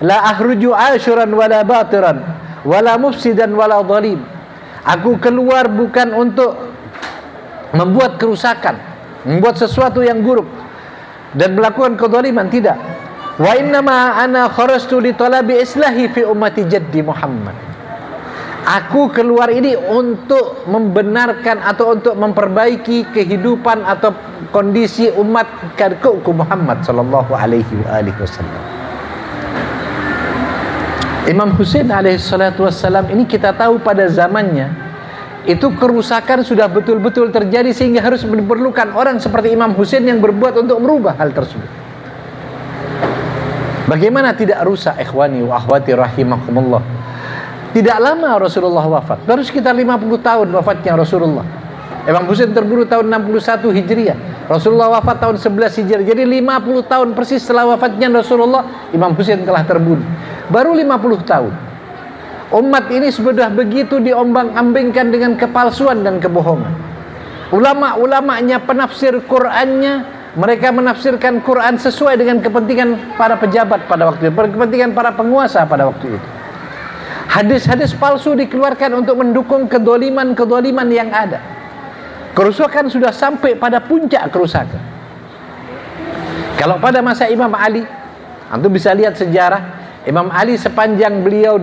la ahruju ashuran wala batiran wala mufsidan wala dhalim. Aku keluar bukan untuk membuat kerusakan, membuat sesuatu yang buruk dan melakukan kezaliman, tidak. Wa innama ana kharastu li talabi islahi fi ummati jaddi Muhammad. Aku keluar ini untuk membenarkan atau untuk memperbaiki kehidupan atau kondisi umat kakekku Muhammad sallallahu alaihi wasallam. Imam Husain alaihissalatu wassalam ini kita tahu pada zamannya itu kerusakan sudah betul-betul terjadi sehingga harus diperlukan orang seperti Imam Husain yang berbuat untuk merubah hal tersebut. Bagaimana tidak rusak, ikhwani wa akhwati rahimakumullah? Tidak lama Rasulullah wafat, baru sekitar 50 tahun wafatnya Rasulullah. Imam Husain terbunuh tahun 61 Hijriah, Rasulullah wafat tahun 11 Hijriah. Jadi 50 tahun persis setelah wafatnya Rasulullah, Imam Husain telah terbunuh. Baru 50 tahun. Umat ini sudah begitu diombang-ambingkan dengan kepalsuan dan kebohongan. Ulama-ulamanya, penafsir Qur'annya, mereka menafsirkan Quran sesuai dengan kepentingan para pejabat pada waktu itu, kepentingan para penguasa pada waktu itu. Hadis-hadis palsu dikeluarkan untuk mendukung kedoliman-kedoliman yang ada. Kerusakan sudah sampai pada puncak kerusakan. Kalau pada masa Imam Ali, antum bisa lihat sejarah Imam Ali sepanjang beliau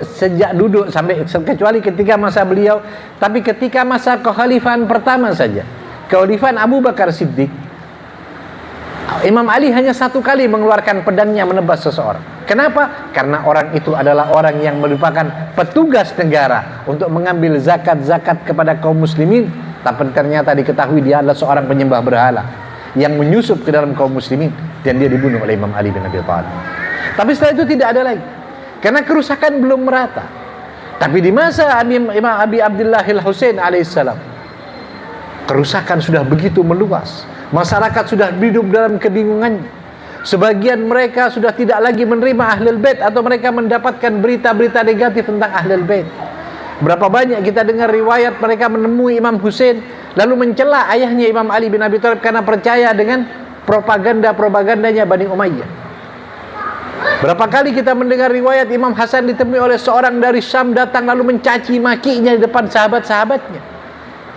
sejak duduk sampai kecuali ketika masa beliau, tapi ketika masa kekhalifahan pertama saja, kekhalifahan Abu Bakar Siddiq, Imam Ali hanya satu kali mengeluarkan pedangnya menebas seseorang. Kenapa? Karena orang itu adalah orang yang merupakan petugas negara untuk mengambil zakat-zakat kepada kaum muslimin, tapi ternyata diketahui dia adalah seorang penyembah berhala yang menyusup ke dalam kaum muslimin, dan dia dibunuh oleh Imam Ali bin Abi Thalib. Tapi setelah itu tidak ada lagi, karena kerusakan belum merata. Tapi di masa Imam Abi Abdullah al-Husain alaihissalam, kerusakan sudah begitu meluas. Masyarakat sudah hidup dalam kebingungan. Sebagian mereka sudah tidak lagi menerima Ahlul Bait, atau mereka mendapatkan berita-berita negatif tentang Ahlul Bait. Berapa banyak kita dengar riwayat mereka menemui Imam Husain lalu mencela ayahnya Imam Ali bin Abi Thalib karena percaya dengan propagandanya Bani Umayyah. Berapa kali kita mendengar riwayat Imam Hasan ditemui oleh seorang dari Syam datang lalu mencaci makinya di depan sahabat-sahabatnya.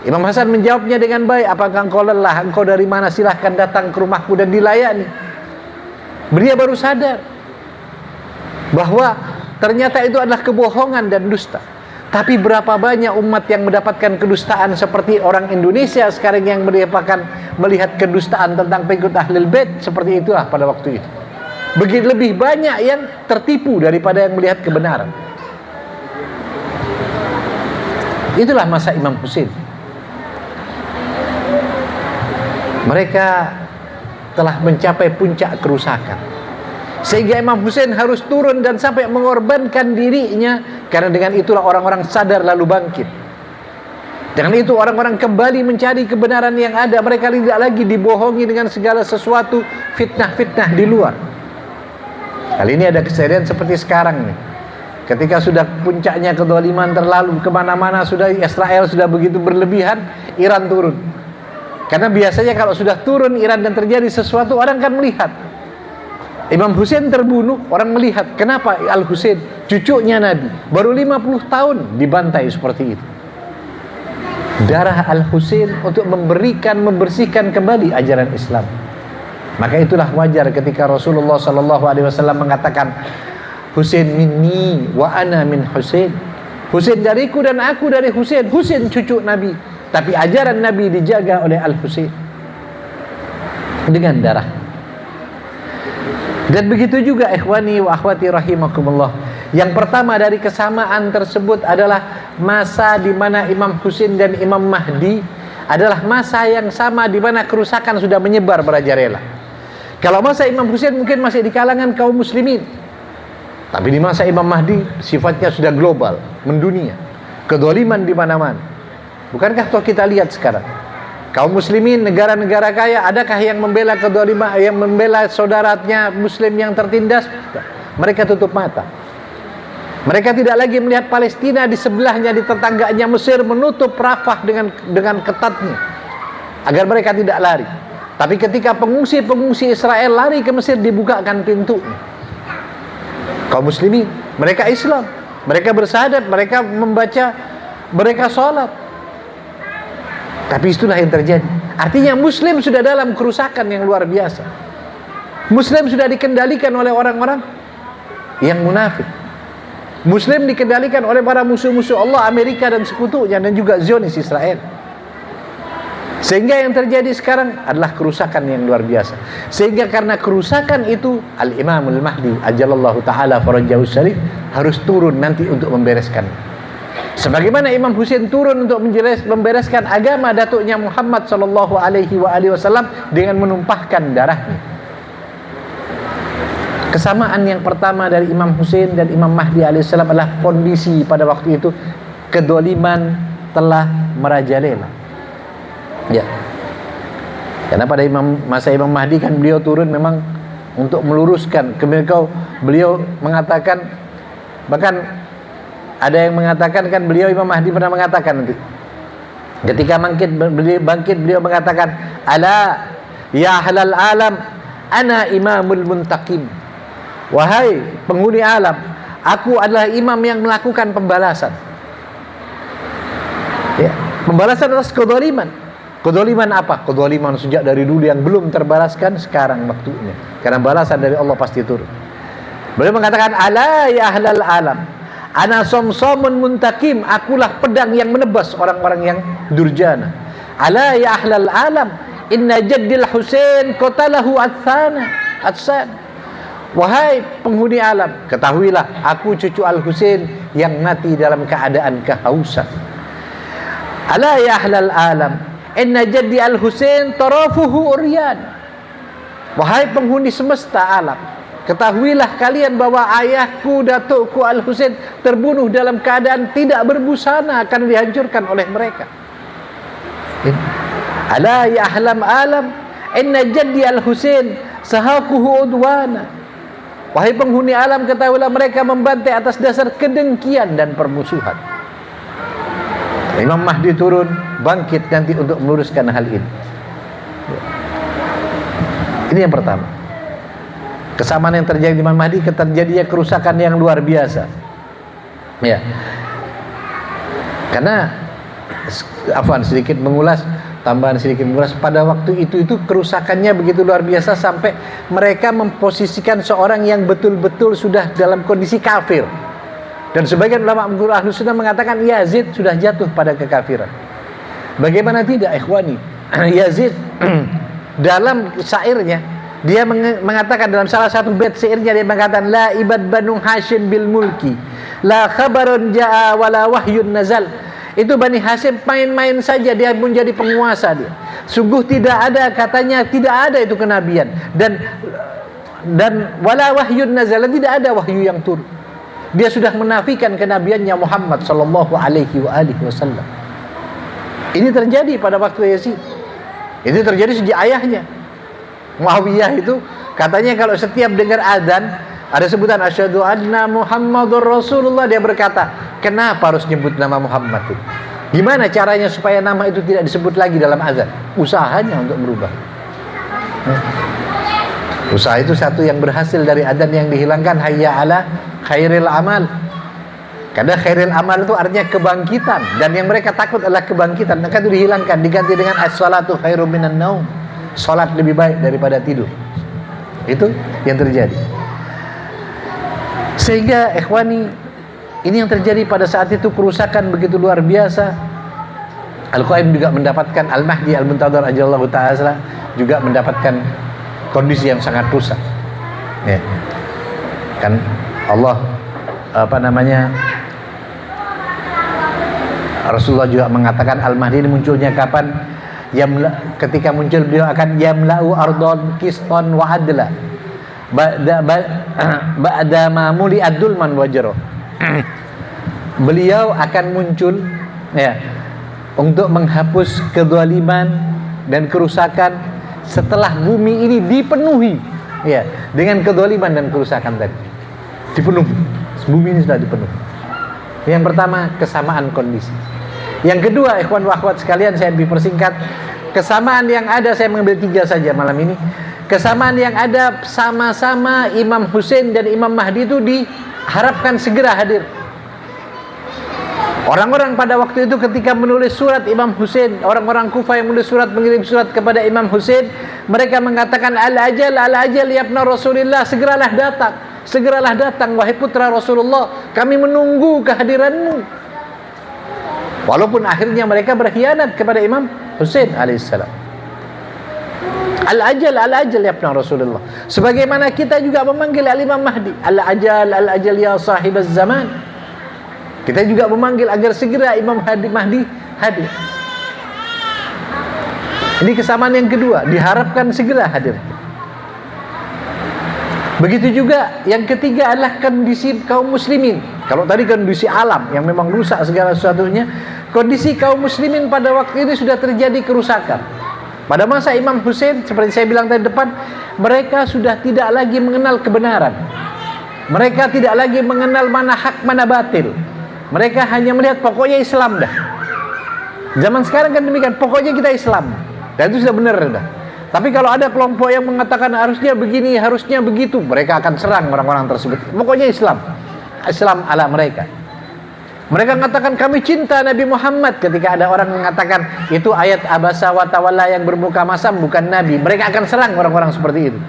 Imam Hasan menjawabnya dengan baik, apakah engkau lelah? Engkau dari mana? Silahkan datang ke rumahku dan dilayani. Dia baru sadar bahwa ternyata itu adalah kebohongan dan dusta. Tapi berapa banyak umat yang mendapatkan kedustaan seperti orang Indonesia sekarang yang melihat kedustaan tentang pengikut Ahlul Bait seperti itulah pada waktu itu. Begitu lebih banyak yang tertipu daripada yang melihat kebenaran. Itulah masa Imam Husain. Mereka telah mencapai puncak kerusakan, sehingga Imam Husain harus turun dan sampai mengorbankan dirinya, karena dengan itulah orang-orang sadar lalu bangkit. Dengan itu orang-orang kembali mencari kebenaran yang ada. Mereka tidak lagi dibohongi dengan segala sesuatu fitnah-fitnah di luar. Kali ini ada kejadian seperti sekarang nih, ketika sudah puncaknya kezaliman terlalu kemana-mana, sudah Israel sudah begitu berlebihan, Iran turun. Karena biasanya kalau sudah turun Iran dan terjadi sesuatu, orang kan melihat. Imam Husain terbunuh, orang melihat. Kenapa Al-Husain, cucunya Nabi, baru 50 tahun dibantai seperti itu. Darah Al-Husain untuk membersihkan kembali ajaran Islam. Maka itulah wajar ketika Rasulullah SAW mengatakan, Husain minni wa ana min Husain. Husain dariku dan aku dari Husain. Husain cucu Nabi, tapi ajaran Nabi dijaga oleh Al-Husain dengan darah. Dan begitu juga ikhwani wa akhwati rahimakumullah. Yang pertama dari kesamaan tersebut adalah masa di mana Imam Husain dan Imam Mahdi adalah masa yang sama di mana kerusakan sudah menyebar merajalela. Kalau masa Imam Husain mungkin masih di kalangan kaum muslimin, tapi di masa Imam Mahdi sifatnya sudah global, mendunia. Kedzaliman di mana-mana. Bukankah toh kita lihat sekarang kaum muslimin, negara-negara kaya, adakah yang membela kedzaliman, yang membela saudaranya muslim yang tertindas? Mereka tutup mata. Mereka tidak lagi melihat Palestina di sebelahnya, di tetangganya Mesir, menutup Rafah dengan ketatnya agar mereka tidak lari. Tapi ketika pengungsi Israel lari ke Mesir, dibukakan pintunya. Kaum muslimin, mereka Islam, mereka bersyahadat, mereka membaca, mereka sholat. Tapi itulah yang terjadi. Artinya Muslim sudah dalam kerusakan yang luar biasa. Muslim sudah dikendalikan oleh orang-orang yang munafik. Muslim dikendalikan oleh para musuh-musuh Allah, Amerika dan sekutunya, dan juga Zionis Israel. Sehingga yang terjadi sekarang adalah kerusakan yang luar biasa. Sehingga karena kerusakan itu, Al-Imamul Mahdi ajalallahu ta'ala farajahu syarif harus turun nanti untuk membereskan. Sebagaimana Imam Husain turun untuk membereskan agama datuknya Muhammad sallallahu alaihi wasallam dengan menumpahkan darahnya. Kesamaan yang pertama dari Imam Husain dan Imam Mahdi alaihissalam adalah kondisi pada waktu itu kedoliman telah merajalela. Ya. Karena pada masa Imam Mahdi kan beliau turun memang untuk meluruskan. Kemudian beliau mengatakan, bahkan ada yang mengatakan kan beliau Imam Mahdi pernah mengatakan nanti ketika bangkit beliau mengatakan, ala ya ahlal alam ana imamul muntaqim, wahai penghuni alam, aku adalah imam yang melakukan pembalasan. Ya, pembalasan atas kedoliman. Kedoliman apa? Kedoliman sejak dari dulu yang belum terbalaskan, sekarang waktunya, karena balasan dari Allah pasti turun. Beliau mengatakan, ala ya ahlal alam ana somsomun muntakim, akulah pedang yang menebas orang-orang yang durjana. Ala ya ahlal alam inna jaddil Husain qatalahu atsan, wahai penghuni alam, ketahuilah aku cucu Al-Husain yang mati dalam keadaan kehausan. Ala ya ahlal alam inna jaddi Al-Husain tarafuhu uryan, wahai penghuni semesta alam, ketahuilah kalian bahwa ayahku datukku Al-Husain terbunuh dalam keadaan tidak berbusana, akan dihancurkan oleh mereka. Ala ya ahlam alam inna jaddi Al-Husain sahaquhu udwana, wahai penghuni alam, ketahuilah mereka membantai atas dasar kedengkian dan permusuhan. Imam Mahdi turun bangkit nanti untuk meluruskan hal ini. Ini yang pertama. Kesamaan yang terjadi di Imam Mahdi, terjadinya kerusakan yang luar biasa. Ya. Karena sedikit mengulas, tambahan sedikit mengulas, pada waktu itu kerusakannya begitu luar biasa sampai mereka memposisikan seorang yang betul-betul sudah dalam kondisi kafir. Dan sebagian ulama Ahlus Sunnah mengatakan Yazid sudah jatuh pada kekafiran. Bagaimana tidak, ikhwani? Yazid dalam syairnya dia mengatakan, dalam salah satu bait syairnya dia mengatakan, la ibad Banu Hashim bil mulki la khabarun jaa wala wahyun nazal. Itu Bani Hashim main-main saja, dia pun jadi penguasa dia. Sungguh tidak ada, katanya tidak ada itu kenabian, dan wala wahyun nazal, tidak ada wahyu yang turun. Dia sudah menafikan kenabiannya Muhammad sallallahu alaihi wasallam. Ini terjadi pada waktu Yazid. Ini terjadi sejak ayahnya Muawiyah itu katanya kalau setiap dengar azan ada sebutan asyhadu anna Muhammadur Rasulullah, dia berkata, kenapa harus nyebut nama Muhammad itu? Gimana caranya supaya nama itu tidak disebut lagi dalam azan? Usahanya untuk merubah. Usaha itu satu yang berhasil dari azan yang dihilangkan, hayya ala khairil amal. Karena khairil amal itu artinya kebangkitan, dan yang mereka takut adalah kebangkitan, maka itu dihilangkan, diganti dengan as-salatu khairum minan naum. Salat lebih baik daripada tidur. Itu yang terjadi. Sehingga ikhwani, ini yang terjadi pada saat itu, kerusakan begitu luar biasa. Al-Qaim juga mendapatkan, Al-Mahdi Al-Muntadhar ajallahu ta'ala juga mendapatkan kondisi yang sangat rusak. Ya. Kan Allah Rasulullah juga mengatakan Al-Mahdi ini munculnya kapan? Ketika muncul beliau akan yamla'u ardon kiston wa adla ba'da ma muli'ad dulman wajro. Beliau akan muncul ya untuk menghapus kezaliman dan kerusakan setelah bumi ini dipenuhi ya dengan kezaliman dan kerusakan tadi. Dipenuhi. Bumi ini sudah dipenuhi. Yang pertama, kesamaan kondisi. Yang kedua, ikhwan wa akhwat sekalian, saya dipersingkat. Kesamaan yang ada, saya mengambil 3 saja malam ini. Kesamaan yang ada, sama-sama Imam Husain dan Imam Mahdi itu diharapkan segera hadir. Orang-orang pada waktu itu ketika menulis surat Imam Husain, orang-orang Kufah yang menulis surat, mengirim surat kepada Imam Husain, mereka mengatakan al-ajal ya ibna Rasulillah, segeralah datang wahai putra Rasulullah, kami menunggu kehadiranmu. Walaupun akhirnya mereka berkhianat kepada Imam Husain alaihissalam. Al-ajal, al-ajal ya Rasulullah. Sebagaimana kita juga memanggil Al-Imam Mahdi, al-ajal, al-ajal ya sahibaz zaman. Kita juga memanggil agar segera Imam Mahdi hadir. Ini kesamaan yang kedua, diharapkan segera hadir. Begitu juga yang ketiga adalah kondisi kaum muslimin. Kalau tadi kondisi alam yang memang rusak segala sesuatunya, kondisi kaum muslimin pada waktu ini sudah terjadi kerusakan. Pada masa Imam Hussein, seperti saya bilang tadi depan, mereka sudah tidak lagi mengenal kebenaran. Mereka tidak lagi mengenal mana hak, mana batil. Mereka hanya melihat pokoknya Islam dah. Zaman sekarang kan demikian, pokoknya kita Islam. Dan itu sudah benar dah. Tapi kalau ada kelompok yang mengatakan harusnya begini, harusnya begitu, mereka akan serang orang-orang tersebut. Pokoknya Islam. Islam ala mereka. Mereka mengatakan kami cinta Nabi Muhammad. Ketika ada orang mengatakan itu ayat abasa wa tawalla yang bermuka masam, bukan Nabi, mereka akan serang orang-orang seperti itu.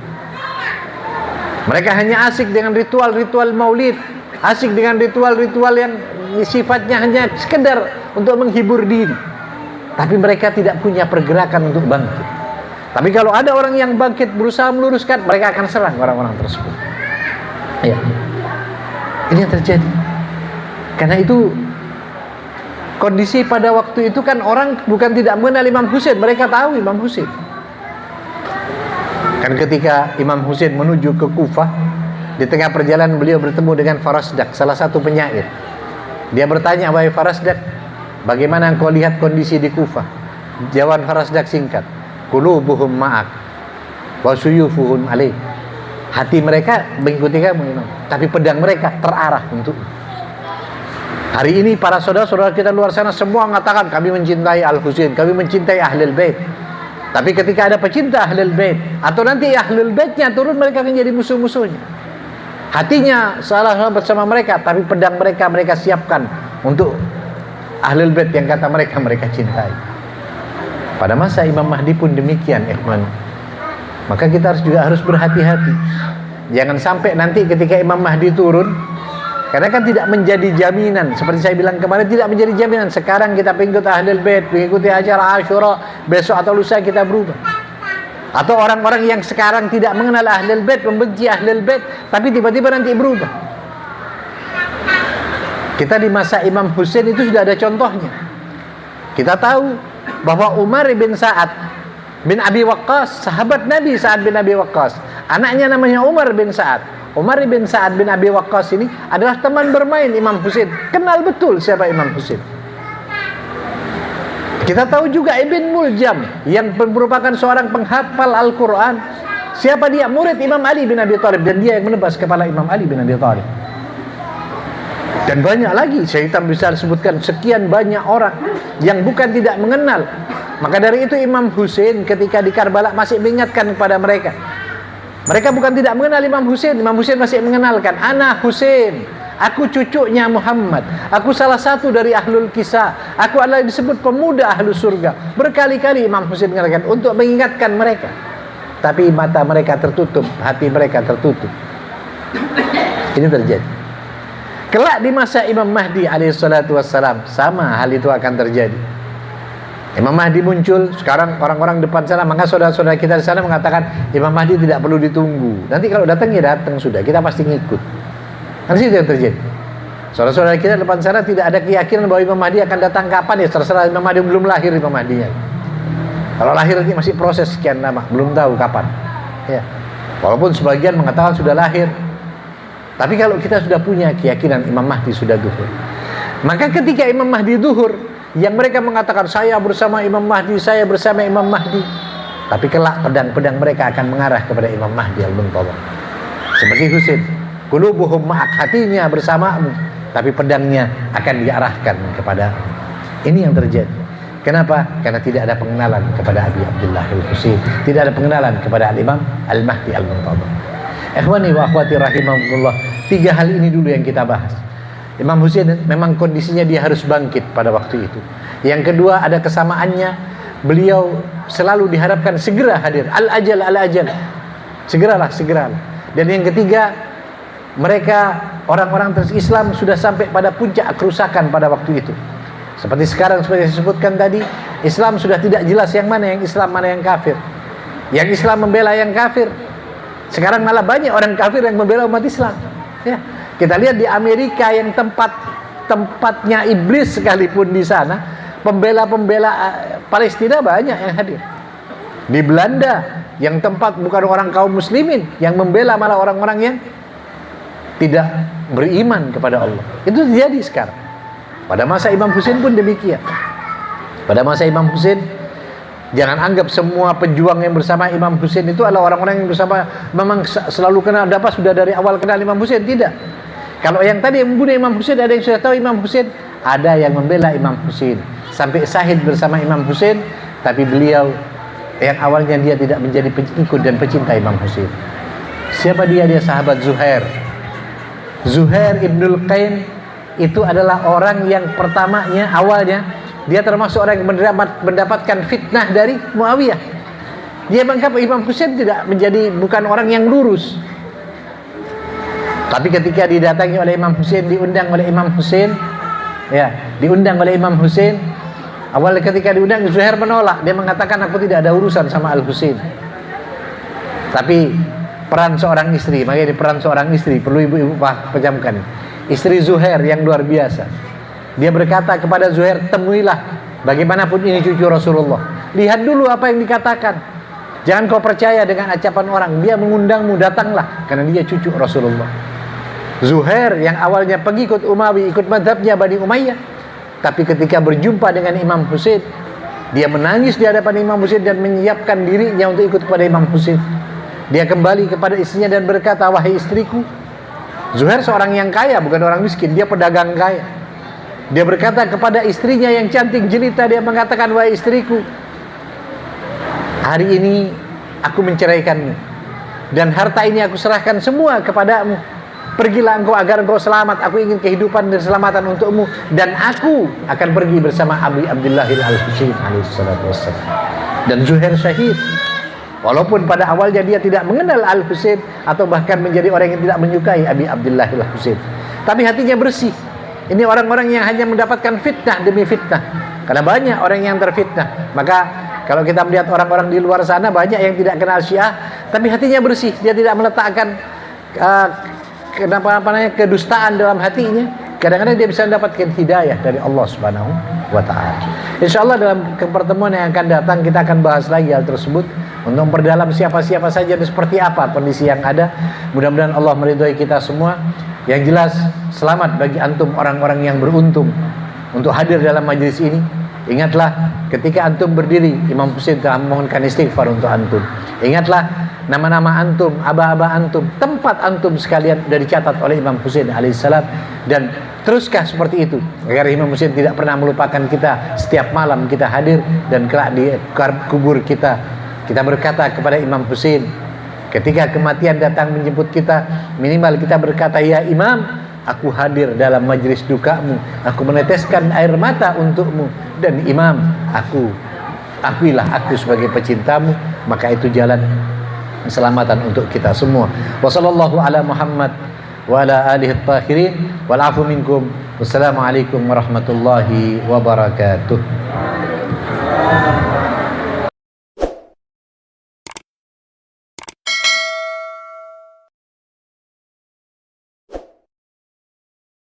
Mereka hanya asik dengan ritual-ritual maulid, asik dengan ritual-ritual yang sifatnya hanya sekedar untuk menghibur diri. Tapi mereka tidak punya pergerakan untuk bangkit. Tapi kalau ada orang yang bangkit berusaha meluruskan, mereka akan serang orang-orang tersebut. Ya. Ini yang terjadi. Karena itu kondisi pada waktu itu kan orang bukan tidak mengenal Imam Hussein, mereka tahu Imam Hussein. Kan ketika Imam Hussein menuju ke Kufah, di tengah perjalanan beliau bertemu dengan Farasdak, salah satu penyair. Dia bertanya, wahai Farasdak, bagaimana engkau lihat kondisi di Kufah? Jawaban Farasdak singkat, qulubuhum ma'ak wa suyufuhum alaik. Hati mereka mengikuti kamu, tapi pedang mereka terarah untuk. Hari ini para saudara-saudara kita luar sana semua mengatakan kami mencintai Al-Husain, kami mencintai Ahlul Bait. Tapi ketika ada pecinta Ahlul Bait atau nanti Ahlul Baitnya turun, mereka akan jadi musuh-musuhnya. Hatinya salah bersama mereka, tapi pedang mereka siapkan untuk Ahlul Bait yang kata mereka cintai. Pada masa Imam Mahdi pun demikian, ikhwan. Maka kita harus berhati-hati. Jangan sampai nanti ketika Imam Mahdi turun, karena kan tidak menjadi jaminan. Seperti saya bilang kemarin, tidak menjadi jaminan. Sekarang kita pengikut Ahlul Bait, mengikuti acara Asyura, besok atau lusa kita berubah. Atau orang-orang yang sekarang tidak mengenal Ahlul Bait, membenci Ahlul Bait, tapi tiba-tiba nanti berubah. Kita di masa Imam Hussein itu sudah ada contohnya. Kita tahu bahwa Umar bin Sa'ad bin Abi Waqqas, sahabat Nabi Sa'ad bin Abi Waqqas, anaknya namanya Umar bin Sa'ad. Umar bin Sa'ad bin Abi Waqqas ini adalah teman bermain Imam Hussein. Kenal betul siapa Imam Hussein. Kita tahu juga Ibn Muljam yang merupakan seorang penghafal Al-Quran. Siapa dia? Murid Imam Ali bin Abi Thalib, dan dia yang menebas kepala Imam Ali bin Abi Thalib. Dan banyak lagi, saya bisa sebutkan sekian banyak orang yang bukan tidak mengenal. Maka dari itu Imam Hussein ketika di Karbala masih mengingatkan kepada mereka. Mereka bukan tidak mengenal Imam Hussein. Imam Hussein masih mengenalkan, Ana Hussein, aku cucunya Muhammad, aku salah satu dari Ahlul Kisah, aku adalah disebut pemuda Ahlus Surga. Berkali-kali Imam Hussein mengingatkan untuk mengingatkan mereka. Tapi mata mereka tertutup, hati mereka tertutup. Ini terjadi. Kelak di masa Imam Mahdi alaihissalatu wassalam, sama hal itu akan terjadi. Imam Mahdi muncul, sekarang orang-orang depan sana, maka saudara-saudara kita di sana mengatakan Imam Mahdi tidak perlu ditunggu. Nanti kalau datang ya datang sudah, kita pasti ngikut. Nanti itu yang terjadi. Saudara-saudara kita di depan sana tidak ada keyakinan bahwa Imam Mahdi akan datang kapan, ya terserah. Imam Mahdi belum lahir, Imam Mahdinya. Kalau lahir nanti masih proses sekian lama, belum tahu kapan. Ya. Walaupun sebagian mengatakan sudah lahir. Tapi kalau kita sudah punya keyakinan Imam Mahdi sudah duhur, maka ketika Imam Mahdi duhur, yang mereka mengatakan saya bersama Imam Mahdi, saya bersama Imam Mahdi, tapi kelak pedang-pedang mereka akan mengarah kepada Imam Mahdi al-Muntadhar. Seperti Husain, qulubuhum ma'ak, hatinya bersamamu, tapi pedangnya akan diarahkan kepada. Ini yang terjadi. Kenapa? Karena tidak ada pengenalan kepada Abi Abdullah al-Husain, tidak ada pengenalan kepada Al-Imam Al-Mahdi al-Muntadhar. Ikhwani wa akhwati rahimahumullah, 3 hal ini dulu yang kita bahas. Imam Hussein memang kondisinya dia harus bangkit pada waktu itu. Yang kedua ada kesamaannya, beliau selalu diharapkan segera hadir. Al-ajal, al-ajal, segeralah. Dan yang ketiga, mereka orang-orang Islam sudah sampai pada puncak kerusakan pada waktu itu. Seperti sekarang, seperti yang saya sebutkan tadi, Islam sudah tidak jelas yang mana yang Islam, mana yang kafir. Yang Islam membela yang kafir. Sekarang malah banyak orang kafir yang membela umat Islam. Ya, kita lihat di Amerika yang tempatnya iblis sekalipun di sana, pembela-pembela Palestina banyak yang hadir. Di Belanda yang tempat bukan orang kaum muslimin, yang membela malah orang-orang yang tidak beriman kepada Allah. Itu terjadi sekarang. Pada masa Imam Husain pun demikian. Pada masa Imam Husain, jangan anggap semua pejuang yang bersama Imam Husain itu adalah orang-orang yang bersama memang selalu kenal, dapat sudah dari awal kenal Imam Husain. Tidak. Kalau yang tadi yang membunuh Imam Husain, ada yang sudah tahu Imam Husain, ada yang membela Imam Husain sampai syahid bersama Imam Husain, tapi beliau yang awalnya dia tidak menjadi pengikut dan pecinta Imam Husain. Siapa dia? Dia sahabat Zuhair. Zuhair Ibnul Qain itu adalah orang yang pertamanya, awalnya dia termasuk orang yang mendapatkan fitnah dari Muawiyah. Dia menganggap Imam Husain bukan orang yang lurus. Tapi ketika didatangi oleh Imam Husain, diundang oleh Imam Husain, awalnya ketika diundang, Zuhair menolak. Dia mengatakan, aku tidak ada urusan sama Al-Husain. Tapi peran seorang istri, makanya peran seorang istri perlu ibu-ibu pejamkan. Istri Zuhair yang luar biasa. Dia berkata kepada Zuhair, temuilah, bagaimanapun ini cucu Rasulullah. Lihat dulu apa yang dikatakan. Jangan kau percaya dengan ucapan orang. Dia mengundangmu, datanglah, karena dia cucu Rasulullah. Zuhair yang awalnya pengikut Umawi, ikut madhabnya Bani Umayyah, tapi ketika berjumpa dengan Imam Husain, dia menangis di hadapan Imam Husain dan menyiapkan dirinya untuk ikut kepada Imam Husain. Dia kembali kepada istrinya dan berkata, wahai istriku. Zuhair seorang yang kaya, bukan orang miskin. Dia pedagang kaya. Dia berkata kepada istrinya yang cantik jelita, dia mengatakan, wahai istriku, hari ini aku menceraikanmu, dan harta ini aku serahkan semua kepadamu. Pergilah engkau agar engkau selamat. Aku ingin kehidupan dan keselamatan untukmu, dan aku akan pergi bersama Abi Abdullah Al-Husain alaihissalatu wassalam. Dan Zuhair syahid. Walaupun pada awalnya dia tidak mengenal Al-Husain, atau bahkan menjadi orang yang tidak menyukai Abi Abdullah Al-Husain, tapi hatinya bersih. Ini orang-orang yang hanya mendapatkan fitnah demi fitnah. Karena banyak orang yang terfitnah. Maka kalau kita melihat orang-orang di luar sana, banyak yang tidak kenal Syiah, tapi hatinya bersih. Dia tidak meletakkan kedustaan dalam hatinya. Kadang-kadang dia bisa mendapatkan hidayah dari Allah Subhanahu wa ta'ala. InsyaAllah dalam pertemuan yang akan datang, kita akan bahas lagi hal tersebut, untuk memperdalam siapa-siapa saja dan seperti apa kondisi yang ada. Mudah-mudahan Allah meridhai kita semua. Yang jelas, selamat bagi antum orang-orang yang beruntung untuk hadir dalam majlis ini. Ingatlah, ketika antum berdiri, Imam Husain telah memohonkan istighfar untuk antum. Ingatlah, nama-nama antum, aba-aba antum, tempat antum sekalian sudah dicatat oleh Imam Husain alaihissalam. Dan teruskah seperti itu, agar Imam Husain tidak pernah melupakan kita. Setiap malam kita hadir, dan kelak di kubur kita berkata kepada Imam Husain, ketika kematian datang menjemput kita, minimal kita berkata, ya Imam, aku hadir dalam majlis dukamu, aku meneteskan air mata untukmu, dan Imam, akuilah aku sebagai pecintamu. Maka itu jalan keselamatan untuk kita semua. Wassallallahu ala Muhammad wa ala alihi tahirin wal afu minkum. Wassalamualaikum warahmatullahi wabarakatuh.